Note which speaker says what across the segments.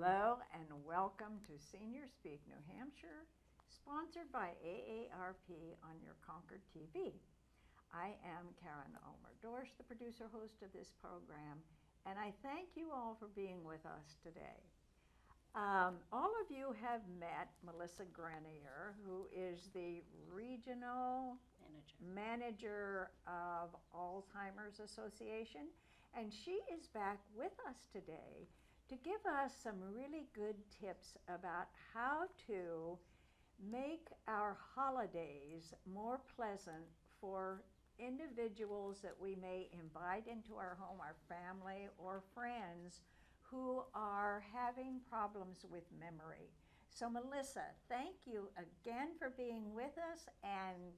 Speaker 1: Hello and welcome to Senior Speak New Hampshire, sponsored by AARP on your Concord TV. I am Karen Ulmer-Dorsch, the producer host of this program, and I thank you all for being with us today. All of you have met Melissa Grenier, who is the Regional Manager of Alzheimer's Association, and she is back with us today to give us some really good tips about how to make our holidays more pleasant for individuals that we may invite into our home, our family or friends who are having problems with memory. So Melissa, thank you again for being with us, and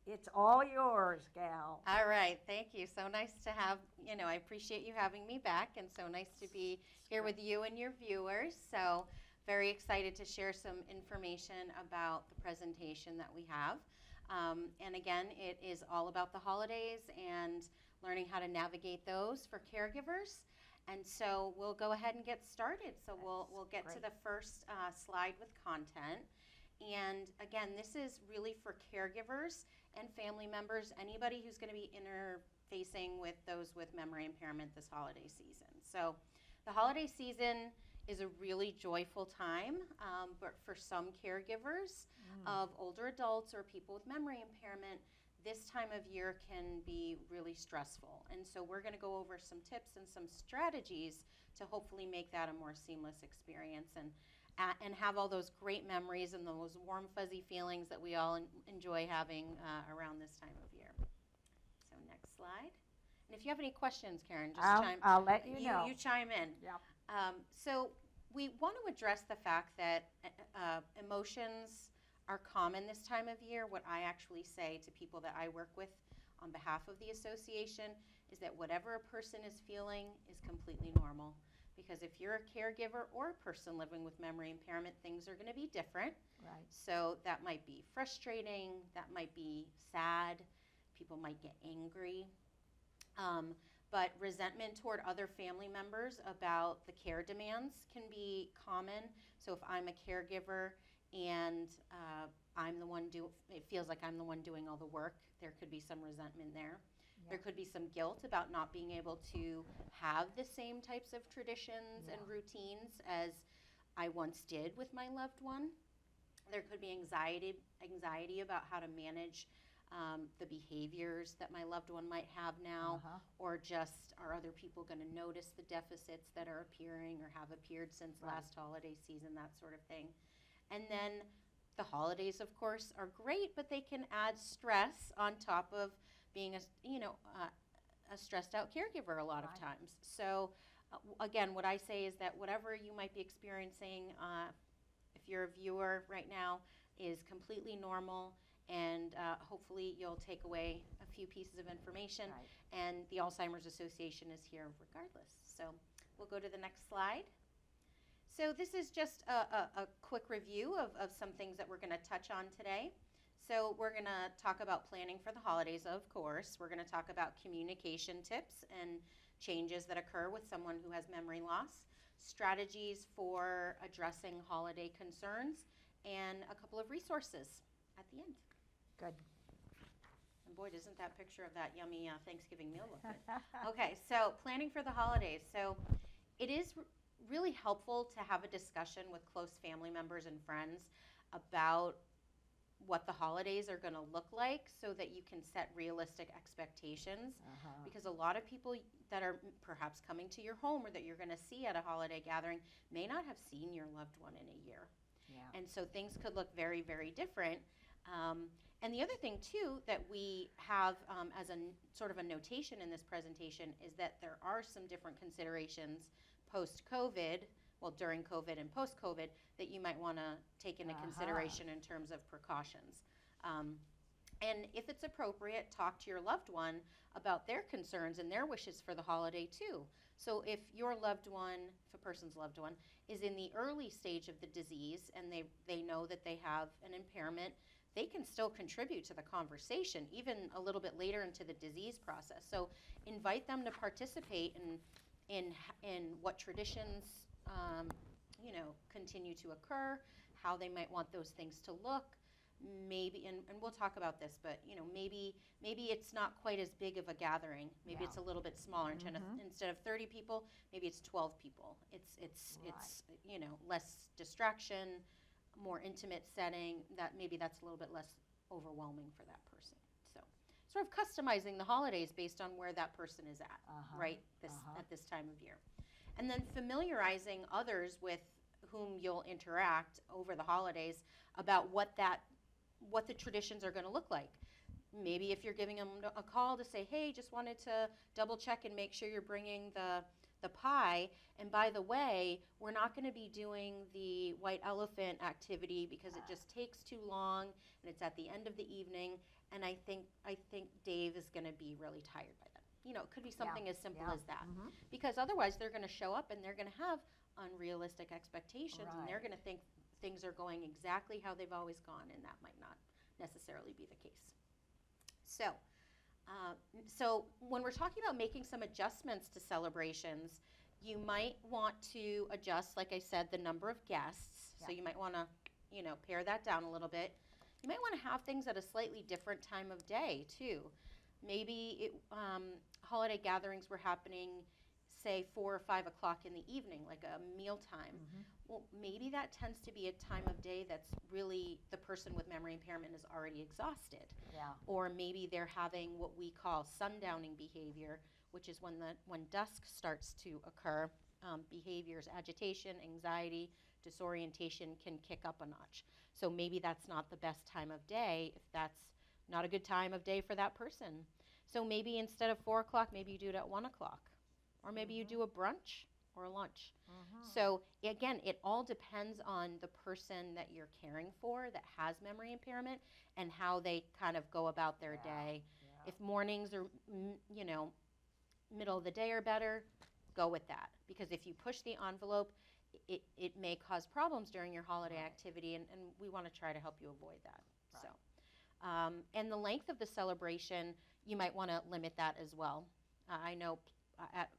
Speaker 1: it's all yours, gal.
Speaker 2: All right, thank you. So nice to have, I appreciate you having me back, and so nice to be here with you and your viewers. So very excited to share some information about the presentation that we have. And again, it is all about the holidays and learning how to navigate those for caregivers. And so we'll go ahead and get started. So we'll get to the first slide with content. And again, this is really for caregivers and family members, anybody who's going to be interfacing with those with memory impairment this holiday season. So the holiday season is a really joyful time, but for some caregivers of older adults or people with memory impairment, this time of year can be really stressful. And so we're going to go over some tips and some strategies to hopefully make that a more seamless experience and have all those great memories and those warm, fuzzy feelings that we all enjoy having around this time of year. So next slide. And if you have any questions, Karen, just
Speaker 1: I'll let you know.
Speaker 2: You chime in.
Speaker 1: Yep.
Speaker 2: So we want to address the fact that emotions are common this time of year. What I actually say to people that I work with on behalf of the association is that whatever a person is feeling is completely normal. Because if you're a caregiver or a person living with memory impairment, things are going to be different.
Speaker 1: Right.
Speaker 2: So that might be frustrating, that might be sad, people might get angry. But resentment toward other family members about the care demands can be common. So if I'm a caregiver and I'm the one it feels like I'm the one doing all the work, there could be some resentment there. Yeah. There could be some guilt about not being able to have the same types of traditions and routines as I once did with my loved one. There could be anxiety about how to manage the behaviors that my loved one might have now, or just are other people going to notice the deficits that are appearing or have appeared since last holiday season, that sort of thing. And then the holidays, of course, are great, but they can add stress on top of being a stressed out caregiver a lot of times. So again, what I say is that whatever you might be experiencing, if you're a viewer right now, is completely normal, and hopefully you'll take away a few pieces of information. Right. And the Alzheimer's Association is here regardless. So we'll go to the next slide. So this is just a quick review of some things that we're going to touch on today. So we're going to talk about planning for the holidays, of course. We're going to talk about communication tips and changes that occur with someone who has memory loss, strategies for addressing holiday concerns, and a couple of resources at the end.
Speaker 1: Good.
Speaker 2: And boy, doesn't that picture of that yummy Thanksgiving meal look good. Okay, so planning for the holidays. So it is really helpful to have a discussion with close family members and friends about what the holidays are going to look like so that you can set realistic expectations. Because a lot of people that are perhaps coming to your home or that you're going to see at a holiday gathering may not have seen your loved one in a year. Yeah. And so things could look very, very different. And the other thing, too, that we have as a sort of a notation in this presentation is that there are some different considerations post-COVID, well, during COVID and post-COVID, that you might want to take into consideration in terms of precautions. And if it's appropriate, talk to your loved one about their concerns and their wishes for the holiday, too. So if your loved one, if a person's loved one, is in the early stage of the disease and they know that they have an impairment, they can still contribute to the conversation, even a little bit later into the disease process. So invite them to participate in what traditions continue to occur, how they might want those things to look. Maybe, and we'll talk about this, but maybe it's not quite as big of a gathering. Maybe it's a little bit smaller. Instead of 30 people, maybe it's 12 people. It's less distraction, more intimate setting. That's a little bit less overwhelming for that person. So, sort of customizing the holidays based on where that person is at, right? At this time of year, and then familiarizing others with whom you'll interact over the holidays about what the traditions are going to look like. Maybe if you're giving them a call to say, hey, just wanted to double check and make sure you're bringing the pie. And by the way, we're not going to be doing the white elephant activity because it just takes too long and it's at the end of the evening. And I think Dave is going to be really tired by then. It could be something as simple as that. Because otherwise they're going to show up and they're going to have unrealistic expectations and they're going to think things are going exactly how they've always gone, and that might not necessarily be the case. So when we're talking about making some adjustments to celebrations, you might want to adjust, like I said, the number of guests. So you might want to, pare that down a little bit. You might want to have things at a slightly different time of day too. Maybe holiday gatherings were happening, say 4 or 5 o'clock in the evening, like a mealtime. Well, maybe that tends to be a time of day that's really the person with memory impairment is already exhausted. Or maybe they're having what we call sundowning behavior, which is when dusk starts to occur. Behaviors, agitation, anxiety, disorientation can kick up a notch. So maybe that's not the best time of day if that's not a good time of day for that person. So maybe instead of 4 o'clock, maybe you do it at 1 o'clock. Or maybe you do a brunch or a lunch. So again, it all depends on the person that you're caring for that has memory impairment and how they kind of go about their day. If mornings or middle of the day are better, go with that. Because if you push the envelope, it may cause problems during your holiday activity, and we want to try to help you avoid that. So, and the length of the celebration, you might want to limit that as well. I know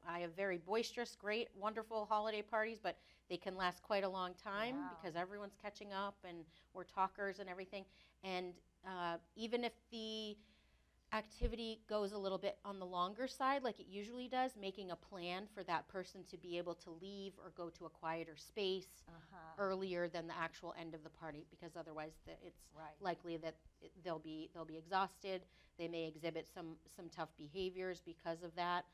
Speaker 2: I have very boisterous, great, wonderful holiday parties, but they can last quite a long time because everyone's catching up and we're talkers and everything. And even if the activity goes a little bit on the longer side, like it usually does, making a plan for that person to be able to leave or go to a quieter space earlier than the actual end of the party, because otherwise it's likely that they'll be exhausted. They may exhibit some tough behaviors because of that.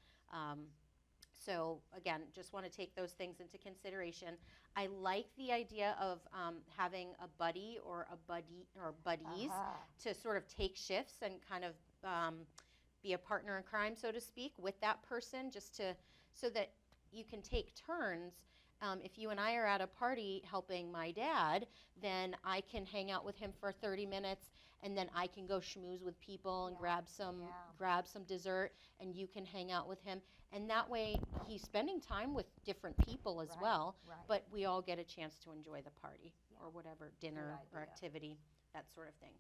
Speaker 2: So again, just want to take those things into consideration. I like the idea of having a buddy or buddies to sort of take shifts and kind of be a partner in crime, so to speak, with that person, so that you can take turns. If you and I are at a party helping my dad, then I can hang out with him for 30 minutes, and then I can go schmooze with people and grab some dessert, and you can hang out with him. And that way he's spending time with different people as well, but we all get a chance to enjoy the party or whatever, dinner or activity, that sort of thing.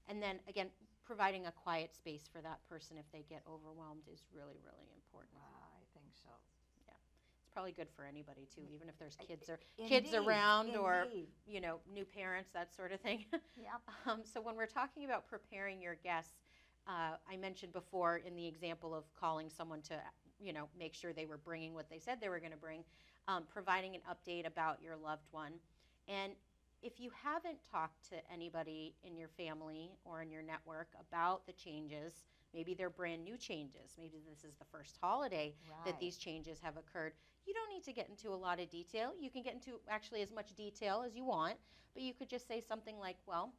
Speaker 2: And then again, providing a quiet space for that person if they get overwhelmed is really, really important.
Speaker 1: I think so.
Speaker 2: It's probably good for anybody too, even if there's kids around or new parents, that sort of thing. So when we're talking about preparing your guests, I mentioned before in the example of calling someone to make sure they were bringing what they said they were going to bring, providing an update about your loved one. And if you haven't talked to anybody in your family or in your network about the changes, maybe they're brand new changes, maybe this is the first holiday that these changes have occurred, you don't need to get into a lot of detail. You can get into actually as much detail as you want, but you could just say something like, well,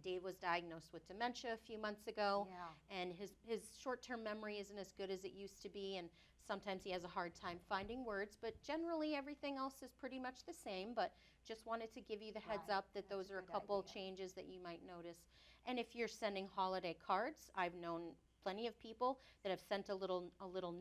Speaker 2: Dave was diagnosed with dementia a few months ago, and his short-term memory isn't as good as it used to be, and sometimes he has a hard time finding words, but generally everything else is pretty much the same, but just wanted to give you the heads up that those are a couple changes that you might notice. And if you're sending holiday cards, I've known plenty of people that have sent a little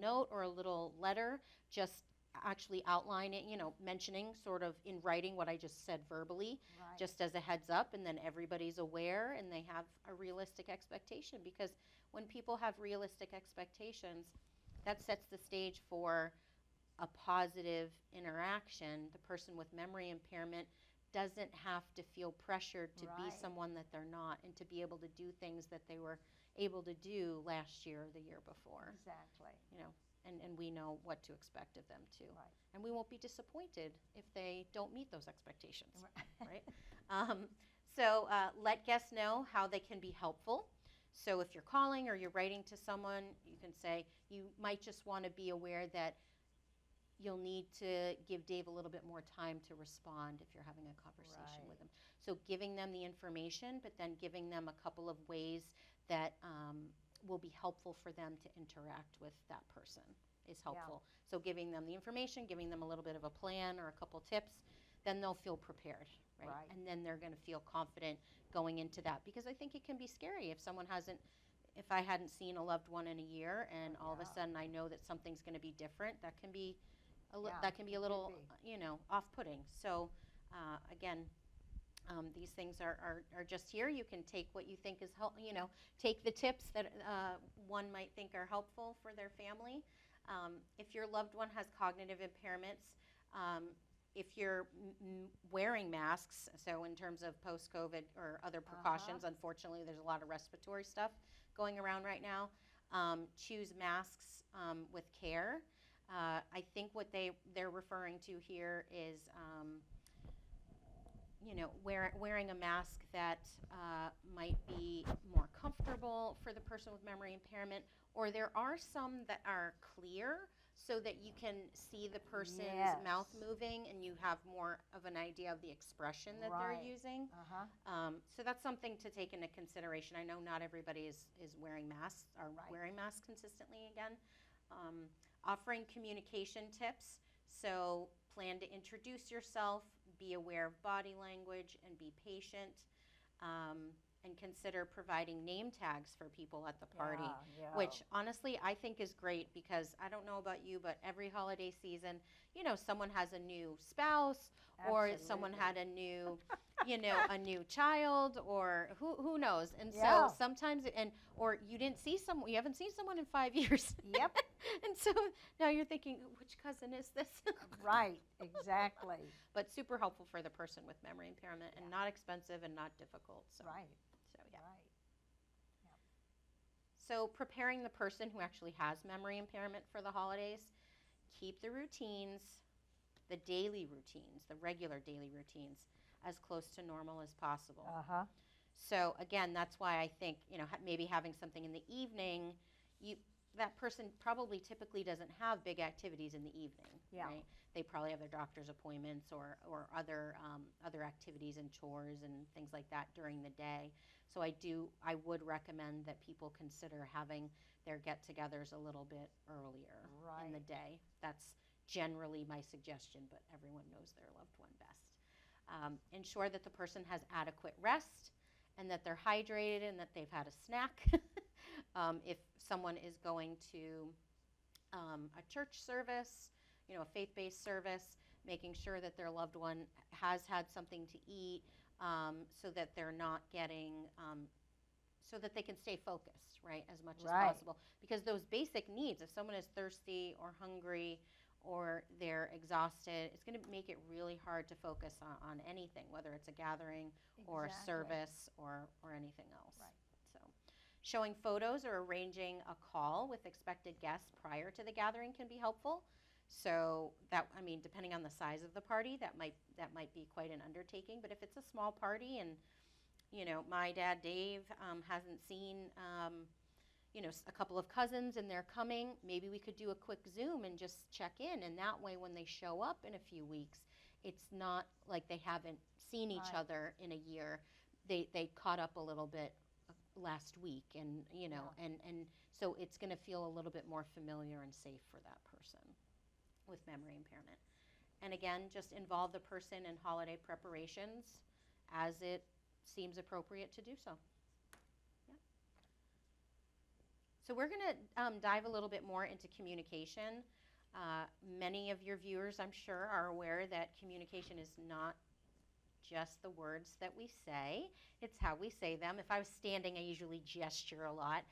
Speaker 2: note or a little letter just actually outlining, mentioning sort of in writing what I just said verbally, just as a heads up, and then everybody's aware and they have a realistic expectation, because when people have realistic expectations, that sets the stage for a positive interaction, the person with memory impairment doesn't have to feel pressured to be someone that they're not, and to be able to do things that they were able to do last year or the year before.
Speaker 1: Exactly.
Speaker 2: You know, and we know what to expect of them too.
Speaker 1: Right.
Speaker 2: And we won't be disappointed if they don't meet those expectations, right? Let guests know how they can be helpful. So if you're calling or you're writing to someone, you can say, you might just want to be aware that you'll need to give Dave a little bit more time to respond if you're having a conversation with him. So giving them the information, but then giving them a couple of ways that will be helpful for them to interact with that person is helpful. Yeah. So giving them the information, giving them a little bit of a plan or a couple tips, then they'll feel prepared, right? And then they're going to feel confident going into that, because I think it can be scary if someone hasn't, if I hadn't seen a loved one in a year and all of a sudden I know that something's going to be different, that can be a little, you know, off-putting. So again, these things are just here. You can take what you think is you know, take the tips that one might think are helpful for their family. If your loved one has cognitive impairments, if you're wearing masks, so in terms of post-COVID or other precautions, unfortunately there's a lot of respiratory stuff going around right now. Choose masks with care. I think what they're referring to here is, you know, wearing a mask that might be more comfortable for the person with memory impairment, or there are some that are clear so that you can see the person's mouth moving and you have more of an idea of the expression that they're using. So that's something to take into consideration. I know not everybody is wearing masks or wearing masks consistently again. Offering communication tips. So plan to introduce yourself, be aware of body language, and be patient. And consider providing name tags for people at the party, which honestly I think is great, because I don't know about you, but every holiday season, you know, someone has a new spouse, or someone had a new, you know, a new child, or who knows. And so sometimes, or you haven't seen someone in 5 years.
Speaker 1: Yep.
Speaker 2: And so now you're thinking, which cousin is this?
Speaker 1: Right, exactly.
Speaker 2: But super helpful for the person with memory impairment, and not expensive and not difficult. So.
Speaker 1: Right.
Speaker 2: So preparing the person who actually has memory impairment for the holidays, keep the routines, the daily routines, the regular daily routines, as close to normal as possible. So again, that's why I think, you know, maybe having something in the evening, that person probably typically doesn't have big activities in the evening, right? They probably have their doctor's appointments or other activities and chores and things like that during the day. So I would recommend that people consider having their get-togethers a little bit earlier in the day. That's generally my suggestion, but everyone knows their loved one best. Ensure that the person has adequate rest and that they're hydrated and that they've had a snack. If someone is going to a church service, you know, a faith-based service, making sure that their loved one has had something to eat, so that they're not getting, so that they can stay focused, right, as much as possible. Because those basic needs, if someone is thirsty or hungry or they're exhausted, it's going to make it really hard to focus on anything, whether it's a gathering or a service or anything else. So showing photos or arranging a call with expected guests prior to the gathering can be helpful. So that, I mean, depending on the size of the party, that might be quite an undertaking. But if it's a small party and, you know, my dad, Dave, hasn't seen, you know, a couple of cousins and they're coming, maybe we could do a quick Zoom and just check in. And that way, when they show up in a few weeks, it's not like they haven't seen each other in a year. They caught up a little bit last week, and, you know, and so it's going to feel a little bit more familiar and safe for that person with memory impairment. And again, just involve the person in holiday preparations as it seems appropriate to do so. Yeah. So we're going to dive a little bit more into communication. Many of your viewers, I'm sure, are aware that communication is not just the words that we say, it's how we say them. If I was standing, I usually gesture a lot,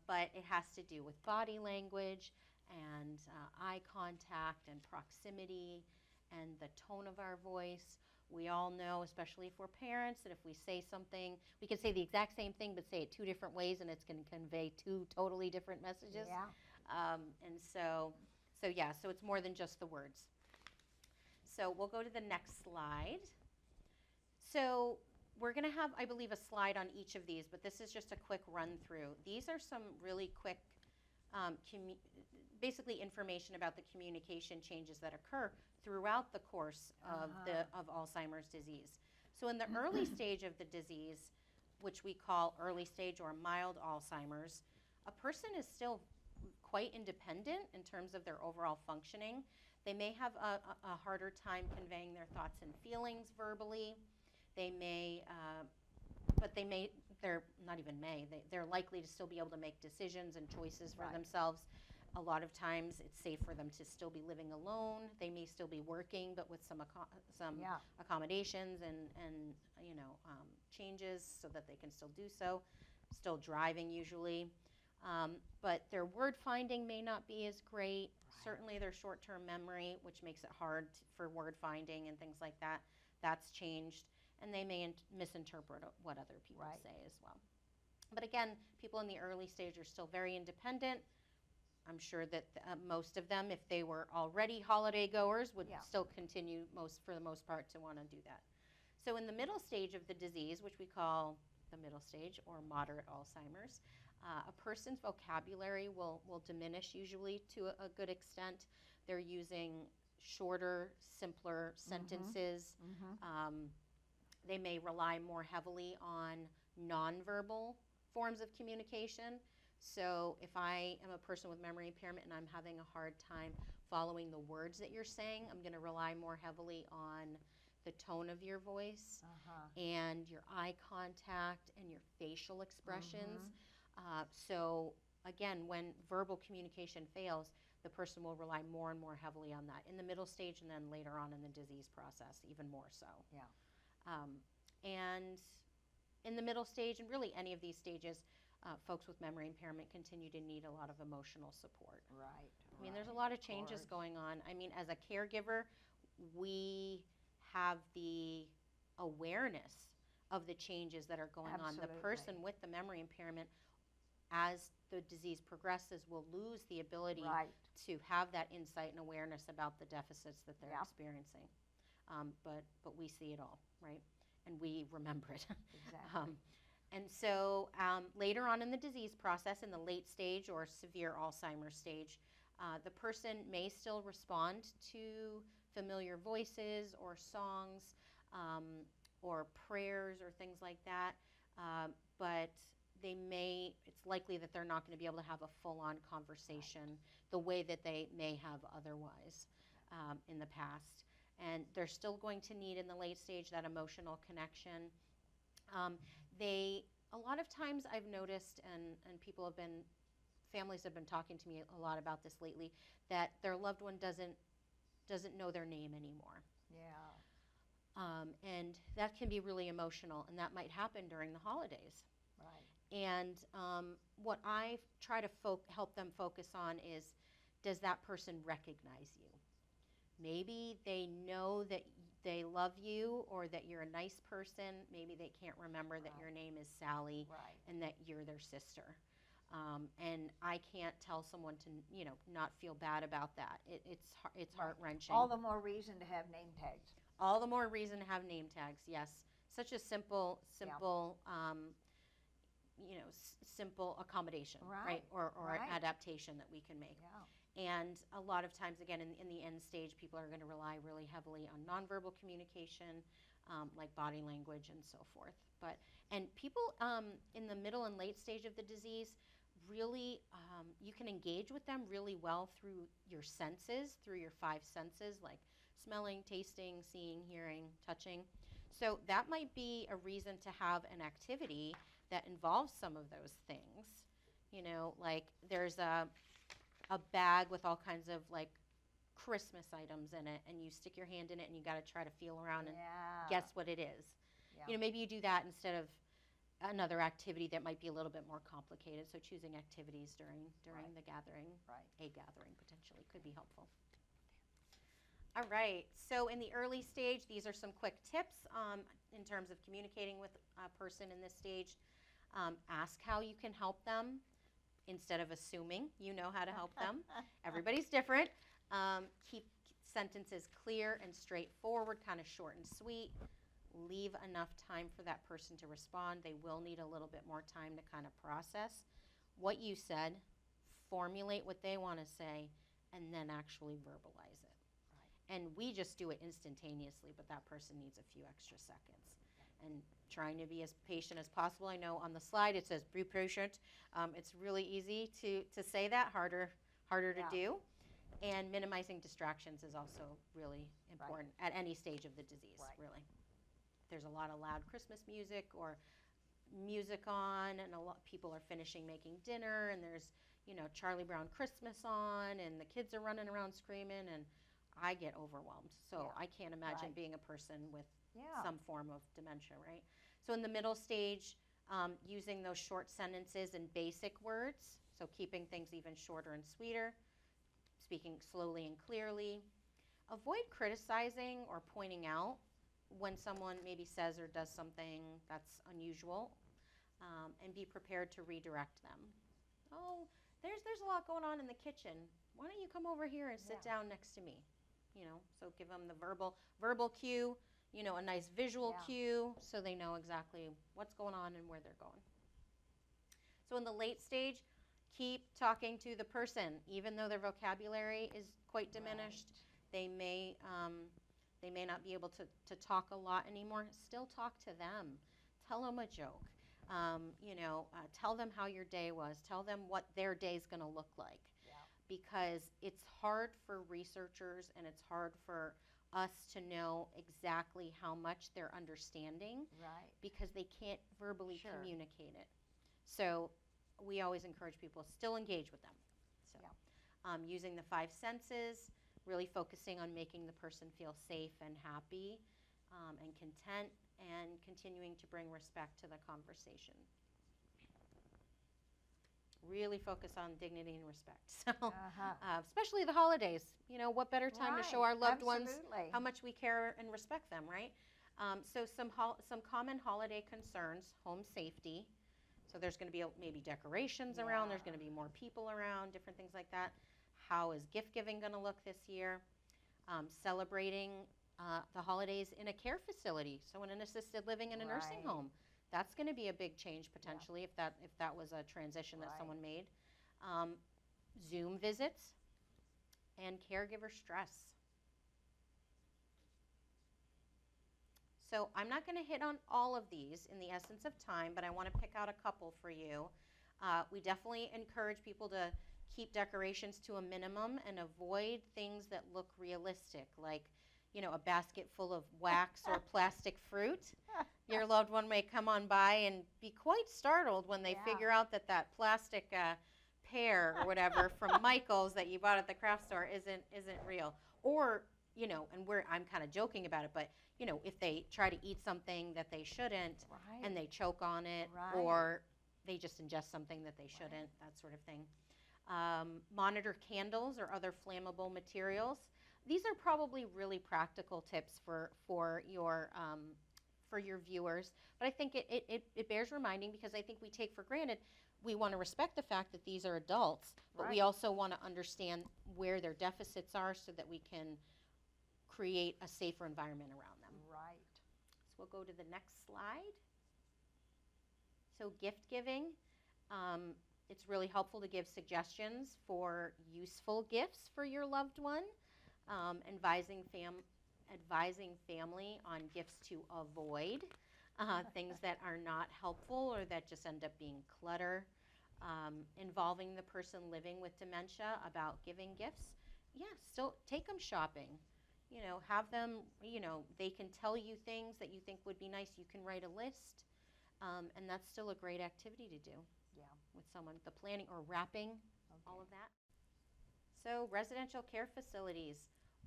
Speaker 2: but it has to do with body language and eye contact and proximity and the tone of our voice. We all know, especially if we're parents, that if we say something, we can say the exact same thing but say it two different ways, and it's going to convey two totally different messages.
Speaker 1: Yeah.
Speaker 2: And so it's more than just the words. So we'll go to the next slide. So we're going to have, I believe, a slide on each of these, but this is just a quick run through. These are some really quick, basically information about the communication changes that occur throughout the course of Alzheimer's disease. So in the early stage of the disease, which we call early stage or mild Alzheimer's, a person is still quite independent in terms of their overall functioning. They may have a harder time conveying their thoughts and feelings verbally. They may, they're likely to still be able to make decisions and choices for themselves. A lot of times it's safe for them to still be living alone. They may still be working, but with some accommodations and changes so that they can still do so. Still driving usually. But their word finding may not be as great. Certainly their short-term memory, which makes it hard for word finding and things like that, that's changed. And they may misinterpret what other people say as well. But again, people in the early stage are still very independent. I'm sure that most of them, if they were already holiday goers, would still continue for the most part to want to do that. So in the middle stage of the disease, which we call the middle stage or moderate Alzheimer's, a person's vocabulary will diminish usually to a good extent. They're using shorter, simpler sentences. They may rely more heavily on nonverbal forms of communication. So if I am a person with memory impairment and I'm having a hard time following the words that you're saying, I'm going to rely more heavily on the tone of your voice and your eye contact and your facial expressions. So again, when verbal communication fails, the person will rely more and more heavily on that in the middle stage and then later on in the disease process, even more so. And in the middle stage, and really any of these stages, folks with memory impairment continue to need a lot of emotional support. I mean, there's a lot of changes going on. I mean, as a caregiver, we have the awareness of the changes that are going on. The person with the memory impairment, as the disease progresses, will lose the ability to have that insight and awareness about the deficits that they're experiencing. But we see it all, right? And we remember it. And so later on in the disease process, in the late stage or severe Alzheimer's stage, the person may still respond to familiar voices or songs or prayers or things like that, but it's likely that they're not going to be able to have a full-on conversation the way that they may have otherwise in the past. And they're still going to need in the late stage that emotional connection. A lot of times I've noticed, and families have been talking to me a lot about this lately, that their loved one doesn't know their name anymore. And that can be really emotional, and that might happen during the holidays. And what I try to help them focus on is, does that person recognize you? Maybe they know that they love you or that you're a nice person. Maybe they can't remember that your name is Sally and that you're their sister. And I can't tell someone to, not feel bad about that. It's heart-wrenching.
Speaker 1: All the more reason to have name tags.
Speaker 2: All the more reason to have name tags, yes. Such a simple simple accommodation, right? Or adaptation that we can make. And a lot of times, again, in the end stage, people are going to rely really heavily on nonverbal communication, like body language and so forth. And people in the middle and late stage of the disease, really, you can engage with them really well through your senses, through your 5 senses, like smelling, tasting, seeing, hearing, touching. So that might be a reason to have an activity that involves some of those things. Like there's a bag with all kinds of like Christmas items in it, and you stick your hand in it and you got to try to feel around and guess what it is. Maybe you do that instead of another activity that might be a little bit more complicated. So choosing activities during
Speaker 1: Right.
Speaker 2: the gathering,
Speaker 1: Right.
Speaker 2: a gathering potentially could be helpful. All right, so in the early stage, these are some quick tips in terms of communicating with a person in this stage. Ask how you can help them instead of assuming you know how to help them. Everybody's different. Keep sentences clear and straightforward, kind of short and sweet. Leave enough time for that person to respond. They will need a little bit more time to kind of process what you said, formulate what they want to say, and then actually verbalize it. Right. And we just do it instantaneously, but that person needs a few extra seconds. And trying to be as patient as possible. I know on the slide it says be patient. It's really easy to say that, harder to do. And minimizing distractions is also really important at any stage of the disease, really. There's a lot of loud Christmas music or music on, and a lot people are finishing making dinner, and there's, Charlie Brown Christmas on, and the kids are running around screaming, and I get overwhelmed. So I can't imagine being a person with some form of dementia, right? So in the middle stage, using those short sentences and basic words, so keeping things even shorter and sweeter, speaking slowly and clearly. Avoid criticizing or pointing out when someone maybe says or does something that's unusual, and be prepared to redirect them. Oh, there's a lot going on in the kitchen. Why don't you come over here and sit down next to me? So give them the verbal cue, a nice visual cue so they know exactly what's going on and where they're going. So in the late stage, keep talking to the person. Even though their vocabulary is quite diminished, they may not be able to talk a lot anymore. Still talk to them. Tell them a joke. Tell them how your day was. Tell them what their day is going to look like. Because it's hard for researchers and it's hard for us to know exactly how much they're understanding because they can't verbally communicate it. So we always encourage people to still engage with them. So using the 5 senses, really focusing on making the person feel safe and happy and content, and continuing to bring respect to the conversation. Really focus on dignity and respect. So, especially the holidays. What better time to show our loved ones how much we care and respect them, right? So some common holiday concerns: home safety. So there's going to be maybe decorations around. There's going to be more people around. Different things like that. How is gift giving going to look this year? Celebrating the holidays in a care facility. So in an assisted living in a nursing home. That's going to be a big change potentially if that was a transition that someone made. Zoom visits and caregiver stress. So I'm not going to hit on all of these in the essence of time, but I want to pick out a couple for you. We definitely encourage people to keep decorations to a minimum and avoid things that look realistic, like a basket full of wax or plastic fruit. Your loved one may come on by and be quite startled when they figure out that plastic pear or whatever from Michael's that you bought at the craft store isn't real. Or, and I'm kind of joking about it, but if they try to eat something that they shouldn't and they choke on it, or they just ingest something that they shouldn't, that sort of thing. Monitor candles or other flammable materials. These are probably really practical tips for your viewers, but I think it bears reminding because I think we take for granted. We want to respect the fact that these are adults, but we also want to understand where their deficits are so that we can create a safer environment around them.
Speaker 1: Right.
Speaker 2: So we'll go to the next slide. So gift giving. It's really helpful to give suggestions for useful gifts for your loved one. Advising family on gifts to avoid, things that are not helpful or that just end up being clutter. Involving the person living with dementia about giving gifts. Still take them shopping. Have them, they can tell you things that you think would be nice. You can write a list, and that's still a great activity to do with someone. The planning or wrapping, all of that. So residential care facilities.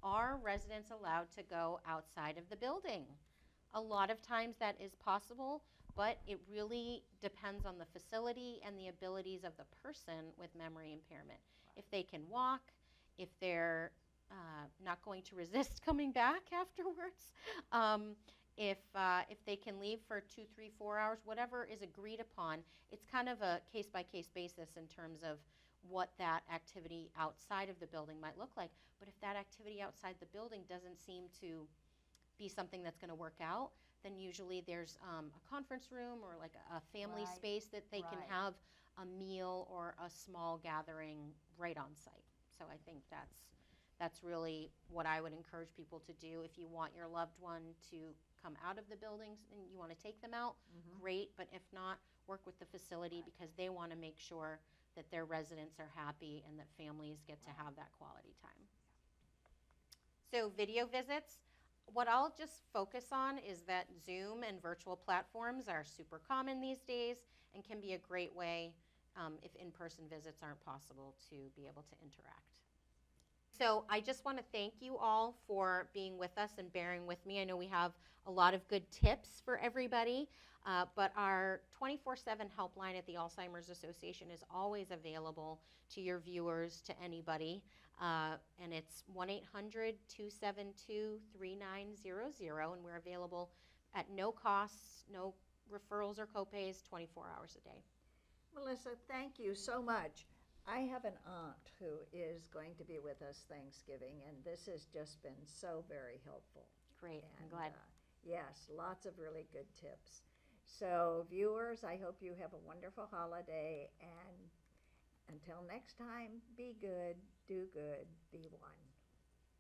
Speaker 2: Are residents allowed to go outside of the building? A lot of times that is possible, but it really depends on the facility and the abilities of the person with memory impairment. If they can walk, if they're not going to resist coming back afterwards, if they can leave for 2, 3, 4 hours, whatever is agreed upon. It's kind of a case-by-case basis in terms of what that activity outside of the building might look like. But if that activity outside the building doesn't seem to be something that's going to work out, then usually there's a conference room or like a family
Speaker 1: Right.
Speaker 2: space that they can
Speaker 1: Right.
Speaker 2: have a meal or a small gathering right on site. So I think that's really what I would encourage people to do. If you want your loved one to come out of the buildings and you want to take them out, great. But if not, work with the facility because they want to make sure that their residents are happy and that families get to have that quality time. So video visits, what I'll just focus on is that Zoom and virtual platforms are super common these days and can be a great way if in-person visits aren't possible to be able to interact. So I just want to thank you all for being with us and bearing with me. I know we have a lot of good tips for everybody, but our 24/7 helpline at the Alzheimer's Association is always available to your viewers, to anybody, and it's 1-800-272-3900, and we're available at no costs, no referrals or copays, 24 hours a day.
Speaker 1: Melissa, thank you so much. I have an aunt who is going to be with us Thanksgiving, and this has just been so very helpful.
Speaker 2: Great, I'm
Speaker 1: And,
Speaker 2: glad.
Speaker 1: yes, lots of really good tips. So viewers, I hope you have a wonderful holiday, and until next time, be good, do good, be one.